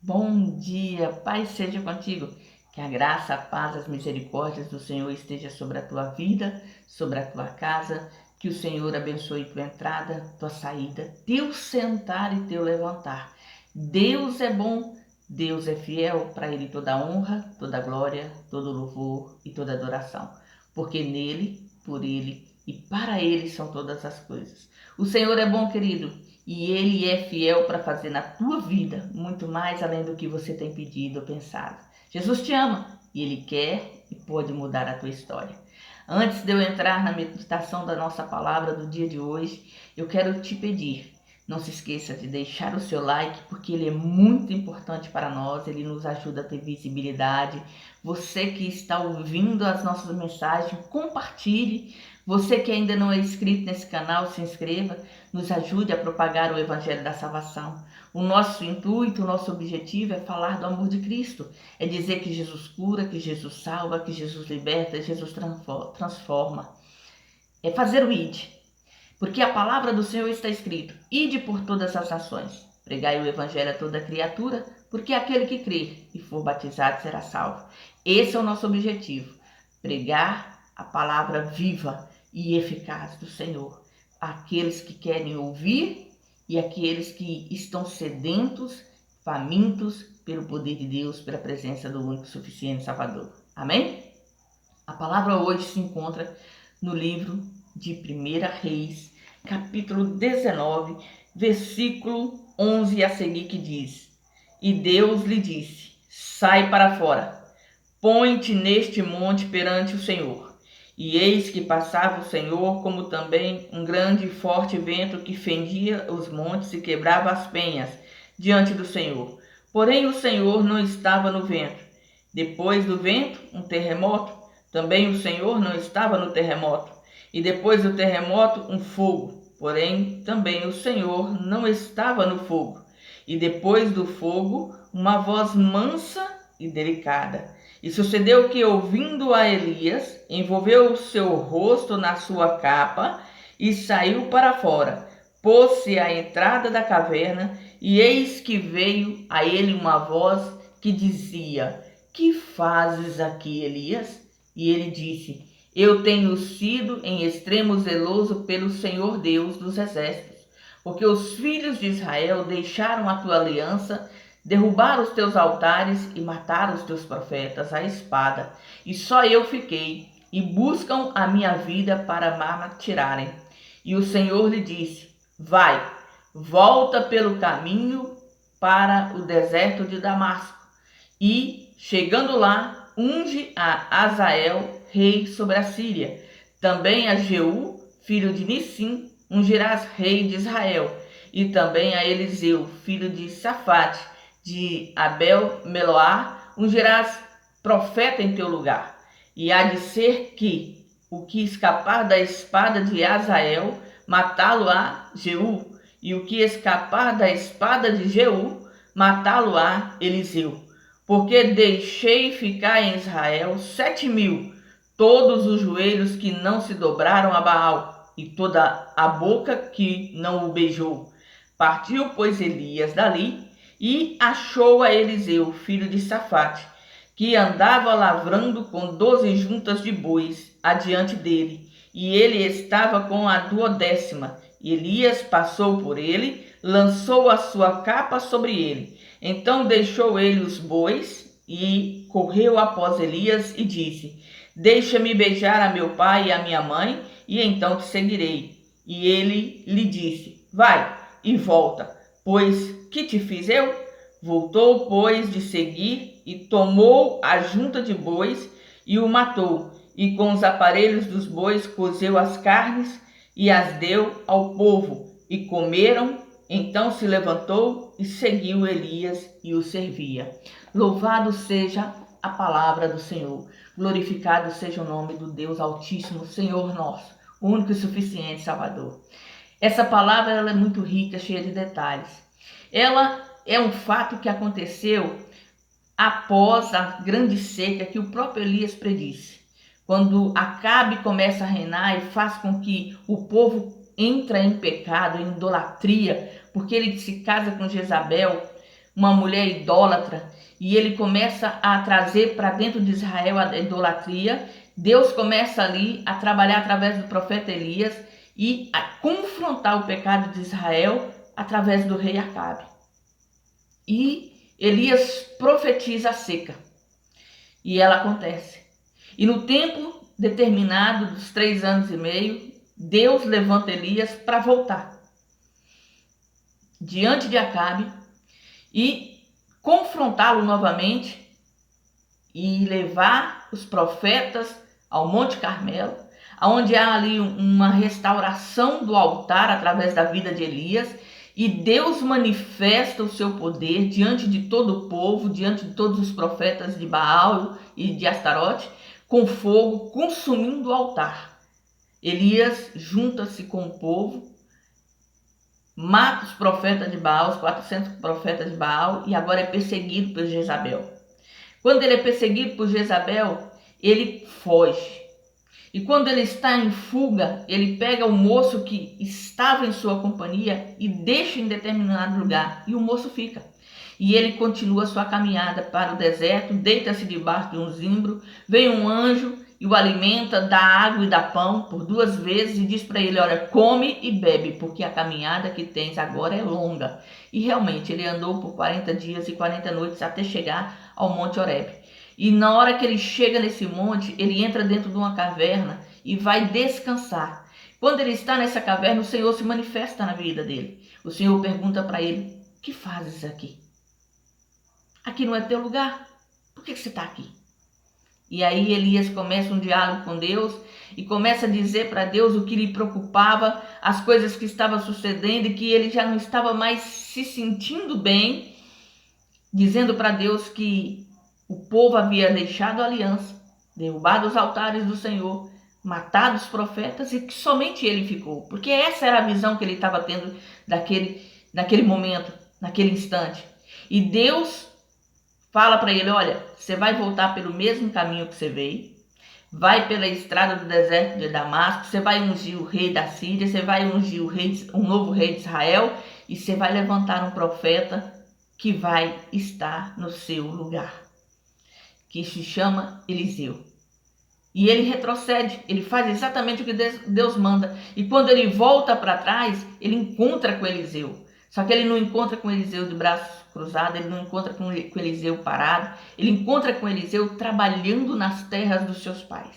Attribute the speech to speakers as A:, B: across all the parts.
A: Bom dia, paz seja contigo. Que a graça, a paz, as misericórdias do Senhor esteja sobre a tua vida, sobre a tua casa. Que o Senhor abençoe tua entrada, tua saída, teu sentar e teu levantar. Deus é bom, Deus é fiel, para Ele toda honra, toda glória, todo louvor e toda adoração. Porque nele, por Ele e para Ele são todas as coisas. O Senhor é bom, querido, e Ele é fiel para fazer na tua vida muito mais além do que você tem pedido ou pensado. Jesus te ama e Ele quer e pode mudar a tua história. Antes de eu entrar na meditação da nossa palavra do dia de hoje, eu quero te pedir, não se esqueça de deixar o seu like, porque ele é muito importante para nós, ele nos ajuda a ter visibilidade. Você que está ouvindo as nossas mensagens, compartilhe. Você que ainda não é inscrito nesse canal, se inscreva, nos ajude a propagar o Evangelho da Salvação. O nosso intuito, o nosso objetivo é falar do amor de Cristo, é dizer que Jesus cura, que Jesus salva, que Jesus liberta, que Jesus transforma. É fazer o ide, porque a palavra do Senhor está escrito: ide por todas as nações, pregai o Evangelho a toda criatura, porque aquele que crer e for batizado será salvo. Esse é o nosso objetivo, pregar a palavra viva e eficaz do Senhor. Aqueles que querem ouvir e aqueles que estão sedentos, famintos pelo poder de Deus, pela presença do único suficiente Salvador. Amém? A palavra hoje se encontra no livro de 1 Reis, capítulo 19, versículo 11 a seguir, que diz: E Deus lhe disse: sai para fora, põe-te neste monte perante o Senhor. E eis que passava o Senhor, como também um grande e forte vento que fendia os montes e quebrava as penhas diante do Senhor. Porém o Senhor não estava no vento. Depois do vento, um terremoto. Também o Senhor não estava no terremoto. E depois do terremoto, um fogo. Porém também o Senhor não estava no fogo. E depois do fogo, uma voz mansa e delicada. E sucedeu que, ouvindo a Elias, envolveu o seu rosto na sua capa e saiu para fora. Pôs-se à entrada da caverna, e eis que veio a ele uma voz que dizia: que fazes aqui, Elias? E ele disse: eu tenho sido em extremo zeloso pelo Senhor Deus dos exércitos, porque os filhos de Israel deixaram a tua aliança, derrubaram os teus altares e mataram os teus profetas à espada, e só eu fiquei, e buscam a minha vida para me tirarem. E o Senhor lhe disse: vai, volta pelo caminho para o deserto de Damasco, e, chegando lá, unge a Azael, rei sobre a Síria. Também a Jeú, filho de Nissim, ungirás rei de Israel. E também a Eliseu, filho de Safate, de Abel-Meloá, ungirás profeta em teu lugar. E há de ser que o que escapar da espada de Azael, matá-lo-á Jeú, e o que escapar da espada de Jeú, matá-lo-á Eliseu. Porque deixei ficar em Israel 7.000, todos os joelhos que não se dobraram a Baal, e toda a boca que não o beijou. Partiu, pois, Elias dali, e achou a Eliseu, filho de Safate, que andava lavrando com 12 juntas de bois adiante dele, e ele estava com a 12ª. Elias passou por ele, lançou a sua capa sobre ele. Então deixou ele os bois e correu após Elias e disse: deixa-me beijar a meu pai e a minha mãe, e então te seguirei. E ele lhe disse: vai e volta, pois que te fiz eu? Voltou, pois, de seguir, e tomou a junta de bois e o matou, e com os aparelhos dos bois cozeu as carnes e as deu ao povo, e comeram. Então se levantou e seguiu Elias e o servia. Louvado seja a palavra do Senhor. Glorificado seja o nome do Deus Altíssimo, Senhor nosso, único e suficiente Salvador. Essa palavra ela é muito rica, cheia de detalhes. Ela é um fato que aconteceu após a grande seca que o próprio Elias predisse. Quando Acabe começa a reinar e faz com que o povo entre em pecado, em idolatria, porque ele se casa com Jezabel, uma mulher idólatra, e ele começa a trazer para dentro de Israel a idolatria. Deus começa ali a trabalhar através do profeta Elias e a confrontar o pecado de Israel através do rei Acabe. E Elias profetiza a seca. E ela acontece. E no tempo determinado dos 3 anos e meio, Deus levanta Elias para voltar diante de Acabe e confrontá-lo novamente e levar os profetas ao Monte Carmelo, onde há ali uma restauração do altar através da vida de Elias, e Deus manifesta o seu poder diante de todo o povo, diante de todos os profetas de Baal e de Astarote, com fogo consumindo o altar. Elias junta-se com o povo, mata os profetas de Baal, os 400 profetas de Baal, e agora é perseguido por Jezabel. Quando ele é perseguido por Jezabel, ele foge. E quando ele está em fuga, ele pega o moço que estava em sua companhia e deixa em determinado lugar. E o moço fica. E ele continua sua caminhada para o deserto, deita-se debaixo de um zimbro, vem um anjo e o alimenta, dá água e dá pão por 2 vezes e diz para ele, olha, come e bebe, porque a caminhada que tens agora é longa. E realmente ele andou por 40 dias e 40 noites até chegar ao Monte Horebe. E na hora que ele chega nesse monte, ele entra dentro de uma caverna e vai descansar. Quando ele está nessa caverna, o Senhor se manifesta na vida dele. O Senhor pergunta para ele, o que fazes aqui? Aqui não é teu lugar? Por que você está aqui? E aí Elias começa um diálogo com Deus e começa a dizer para Deus o que lhe preocupava, as coisas que estavam sucedendo e que ele já não estava mais se sentindo bem, dizendo para Deus que o povo havia deixado a aliança, derrubado os altares do Senhor, matado os profetas e que somente ele ficou. Porque essa era a visão que ele estava tendo naquele momento, naquele instante. E Deus fala para ele, olha, você vai voltar pelo mesmo caminho que você veio, vai pela estrada do deserto de Damasco, você vai ungir o rei da Síria, você vai ungir um novo rei de Israel e você vai levantar um profeta que vai estar no seu lugar, que se chama Eliseu. E ele retrocede, ele faz exatamente o que Deus manda. E quando ele volta para trás, ele encontra com Eliseu. Só que ele não encontra com Eliseu de braços cruzados, ele não encontra com Eliseu parado. Ele encontra com Eliseu trabalhando nas terras dos seus pais.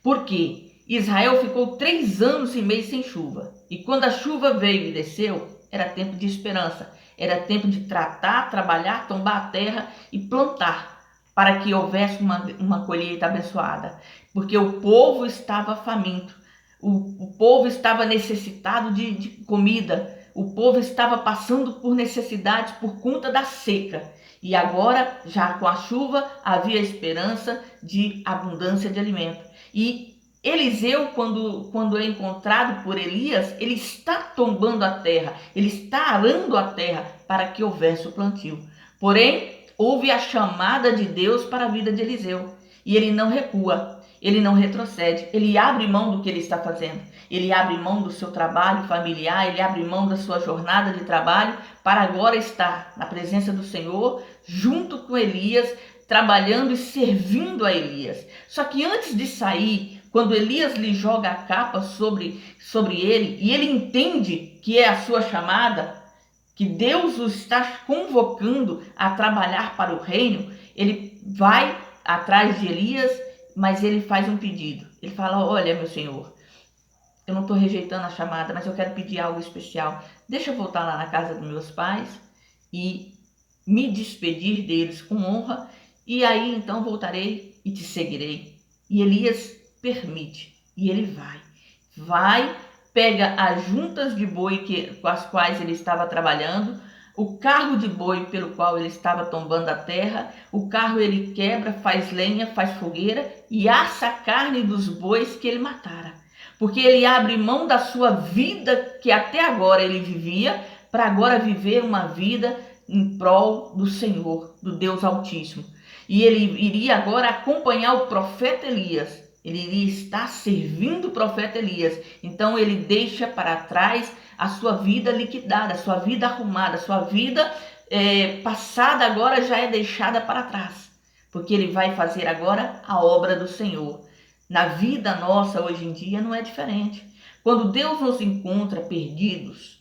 A: Por quê? Israel ficou 3 anos e meio sem chuva. E quando a chuva veio e desceu, era tempo de esperança. Era tempo de tratar, trabalhar, tombar a terra e plantar, para que houvesse uma colheita abençoada. Porque o povo estava faminto, o povo estava necessitado de comida, o povo estava passando por necessidades por conta da seca. E agora, já com a chuva, havia esperança de abundância de alimento. E Eliseu, quando é encontrado por Elias, ele está tombando a terra, ele está arando a terra para que houvesse o plantio. Porém, houve a chamada de Deus para a vida de Eliseu. E ele não recua, ele não retrocede, ele abre mão do que ele está fazendo. Ele abre mão do seu trabalho familiar, ele abre mão da sua jornada de trabalho para agora estar na presença do Senhor, junto com Elias, trabalhando e servindo a Elias. Só que antes de sair, quando Elias lhe joga a capa sobre ele, e ele entende que é a sua chamada, que Deus o está convocando a trabalhar para o reino, ele vai atrás de Elias, mas ele faz um pedido. Ele fala, olha, meu senhor, eu não estou rejeitando a chamada, mas eu quero pedir algo especial. Deixa eu voltar lá na casa dos meus pais e me despedir deles com honra, e aí então voltarei e te seguirei. E Elias permite, e ele vai, pega as juntas de boi com as quais ele estava trabalhando, o carro de boi pelo qual ele estava tombando a terra, o carro ele quebra, faz lenha, faz fogueira e assa a carne dos bois que ele matara. Porque ele abre mão da sua vida que até agora ele vivia, para agora viver uma vida em prol do Senhor, do Deus Altíssimo. E ele iria agora acompanhar o profeta Elias. Ele iria estar servindo o profeta Elias. Então ele deixa para trás a sua vida liquidada, a sua vida arrumada, a sua vida passada agora já é deixada para trás, porque ele vai fazer agora a obra do Senhor. Na vida nossa hoje em dia não é diferente. Quando Deus nos encontra perdidos,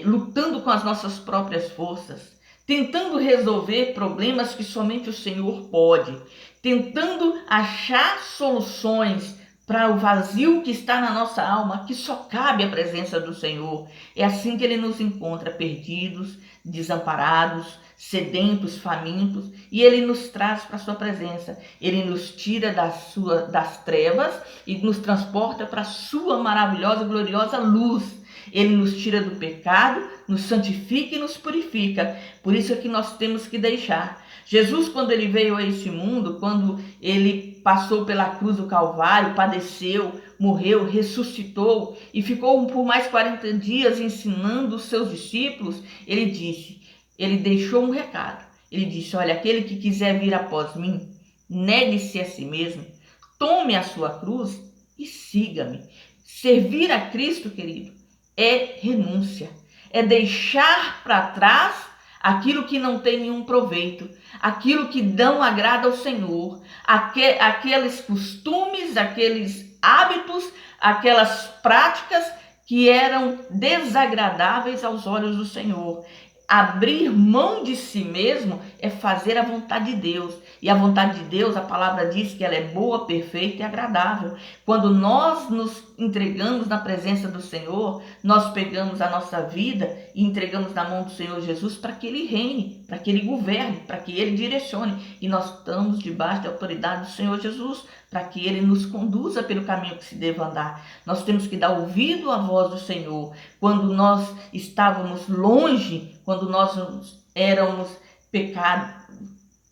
A: lutando com as nossas próprias forças, tentando resolver problemas que somente o Senhor pode, tentando achar soluções para o vazio que está na nossa alma, que só cabe a presença do Senhor. É assim que ele nos encontra perdidos, desamparados, sedentos, famintos, e ele nos traz para a sua presença. Ele nos tira das trevas e nos transporta para a sua maravilhosa, gloriosa luz. Ele nos tira do pecado, nos santifica e nos purifica. Por isso é que nós temos que deixar. Jesus, quando ele veio a esse mundo, quando ele passou pela cruz do Calvário, padeceu, morreu, ressuscitou e ficou por mais 40 dias ensinando os seus discípulos, ele deixou um recado. Ele disse: olha, aquele que quiser vir após mim, negue-se a si mesmo, tome a sua cruz e siga-me. Servir a Cristo, querido, é renúncia, é deixar para trás aquilo que não tem nenhum proveito, aquilo que não agrada ao Senhor, aqueles costumes, aqueles hábitos, aquelas práticas que eram desagradáveis aos olhos do Senhor. Abrir mão de si mesmo é fazer a vontade de Deus. E a vontade de Deus, a palavra diz que ela é boa, perfeita e agradável. Quando nós nos entregamos na presença do Senhor, nós pegamos a nossa vida e entregamos na mão do Senhor Jesus para que Ele reine, para que Ele governe, para que Ele direcione. E nós estamos debaixo da autoridade do Senhor Jesus, para que Ele nos conduza pelo caminho que se deva andar. Nós temos que dar ouvido à voz do Senhor. Quando nós estávamos longe, quando nós éramos pecado,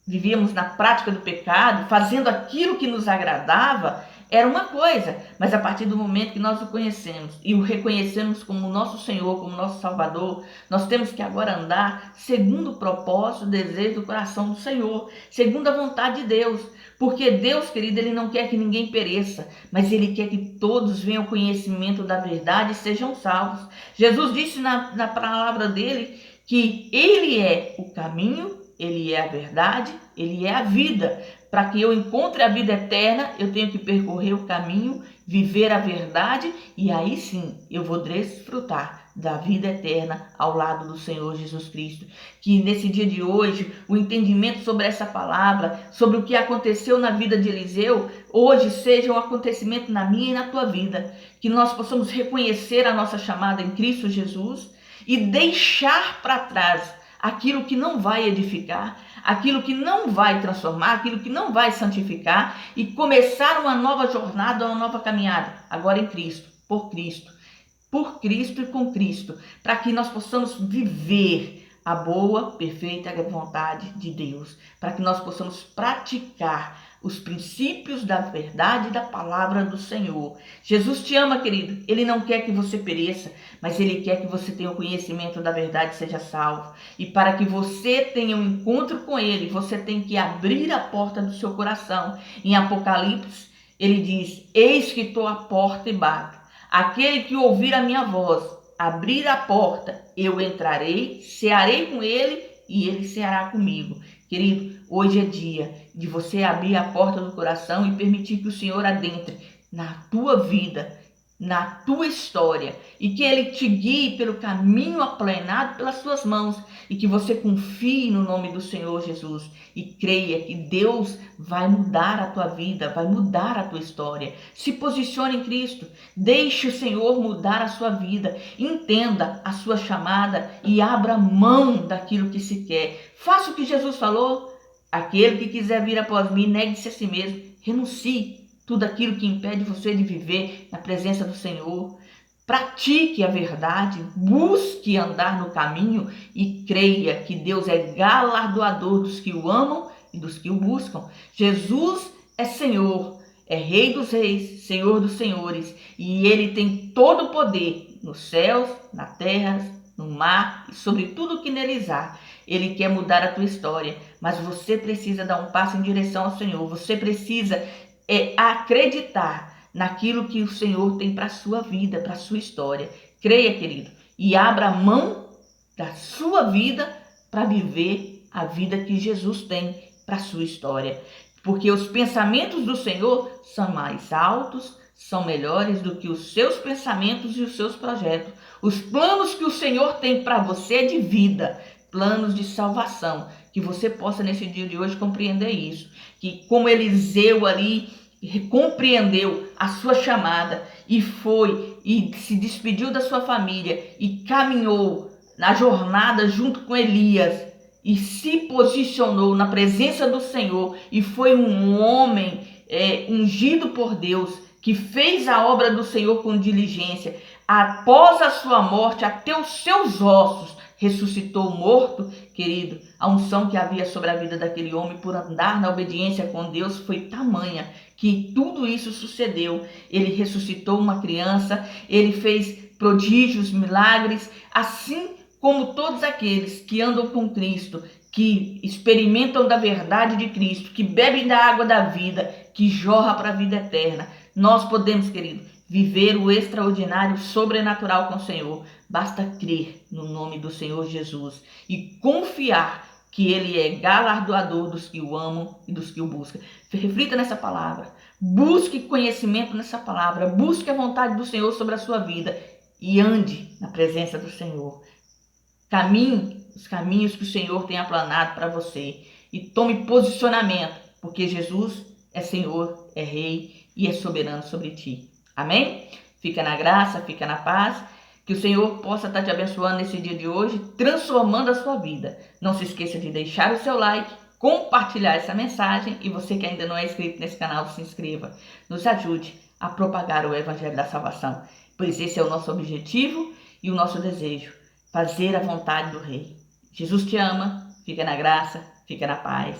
A: vivíamos na prática do pecado, fazendo aquilo que nos agradava, era uma coisa, mas a partir do momento que nós o conhecemos e o reconhecemos como nosso Senhor, como nosso Salvador, nós temos que agora andar segundo o propósito, o desejo do coração do Senhor, segundo a vontade de Deus, porque Deus, querido, Ele não quer que ninguém pereça, mas Ele quer que todos venham ao conhecimento da verdade e sejam salvos. Jesus disse na palavra dele que Ele é o caminho, Ele é a verdade, Ele é a vida. Para que eu encontre a vida eterna, eu tenho que percorrer o caminho, viver a verdade, e aí sim eu vou desfrutar da vida eterna ao lado do Senhor Jesus Cristo. Que nesse dia de hoje, o entendimento sobre essa palavra, sobre o que aconteceu na vida de Eliseu, hoje seja um acontecimento na minha e na tua vida. Que nós possamos reconhecer a nossa chamada em Cristo Jesus e deixar para trás aquilo que não vai edificar, aquilo que não vai transformar, aquilo que não vai santificar e começar uma nova jornada, uma nova caminhada, agora em Cristo, por Cristo e com Cristo, para que nós possamos viver a boa, perfeita vontade de Deus, para que nós possamos praticar os princípios da verdade e da palavra do Senhor. Jesus te ama, querido. Ele não quer que você pereça, mas Ele quer que você tenha o conhecimento da verdade e seja salvo. E para que você tenha um encontro com Ele, você tem que abrir a porta do seu coração. Em Apocalipse, Ele diz: eis que estou à porta e bato. Aquele que ouvir a minha voz, abrir a porta, eu entrarei, cearei com ele e ele ceará comigo. Querido, hoje é dia de você abrir a porta do coração e permitir que o Senhor adentre na tua vida, na tua história, e que Ele te guie pelo caminho aplanado pelas suas mãos, e que você confie no nome do Senhor Jesus e creia que Deus vai mudar a tua vida, vai mudar a tua história. Se posicione em Cristo, deixe o Senhor mudar a sua vida, entenda a sua chamada e abra mão daquilo que se quer. Faça o que Jesus falou: aquele que quiser vir após mim, negue-se a si mesmo, renuncie tudo aquilo que impede você de viver na presença do Senhor. Pratique a verdade, busque andar no caminho e creia que Deus é galardoador dos que o amam e dos que o buscam. Jesus é Senhor, é Rei dos Reis, Senhor dos Senhores, e Ele tem todo o poder nos céus, na terra, no mar e sobre tudo que neles há. Ele quer mudar a tua história, mas você precisa dar um passo em direção ao Senhor. Você precisa acreditar naquilo que o Senhor tem para a sua vida, para a sua história. Creia, querido, e abra mão da sua vida para viver a vida que Jesus tem para a sua história. Porque os pensamentos do Senhor são mais altos, são melhores do que os seus pensamentos e os seus projetos. Os planos que o Senhor tem para você é de vida, planos de salvação. Que você possa nesse dia de hoje compreender isso. Que como Eliseu ali compreendeu a sua chamada e foi e se despediu da sua família e caminhou na jornada junto com Elias e se posicionou na presença do Senhor e foi um homem ungido por Deus, que fez a obra do Senhor com diligência. Após a sua morte, até os seus ossos ressuscitou morto, querido. A unção que havia sobre a vida daquele homem por andar na obediência com Deus foi tamanha que tudo isso sucedeu. Ele ressuscitou uma criança, ele fez prodígios, milagres, assim como todos aqueles que andam com Cristo, que experimentam da verdade de Cristo, que bebem da água da vida, que jorra para a vida eterna. Nós podemos, querido, viver o extraordinário, sobrenatural com o Senhor. Basta crer no nome do Senhor Jesus e confiar que Ele é galardoador dos que o amam e dos que o buscam. Reflita nessa palavra, busque conhecimento nessa palavra, busque a vontade do Senhor sobre a sua vida e ande na presença do Senhor. Caminhe os caminhos que o Senhor tem aplanado para você e tome posicionamento, porque Jesus é Senhor, é Rei e é soberano sobre ti. Amém? Fica na graça, fica na paz. Que o Senhor possa estar te abençoando nesse dia de hoje, transformando a sua vida. Não se esqueça de deixar o seu like, compartilhar essa mensagem e você que ainda não é inscrito nesse canal, se inscreva. Nos ajude a propagar o Evangelho da Salvação, pois esse é o nosso objetivo e o nosso desejo, fazer a vontade do Rei. Jesus te ama, fica na graça, fica na paz.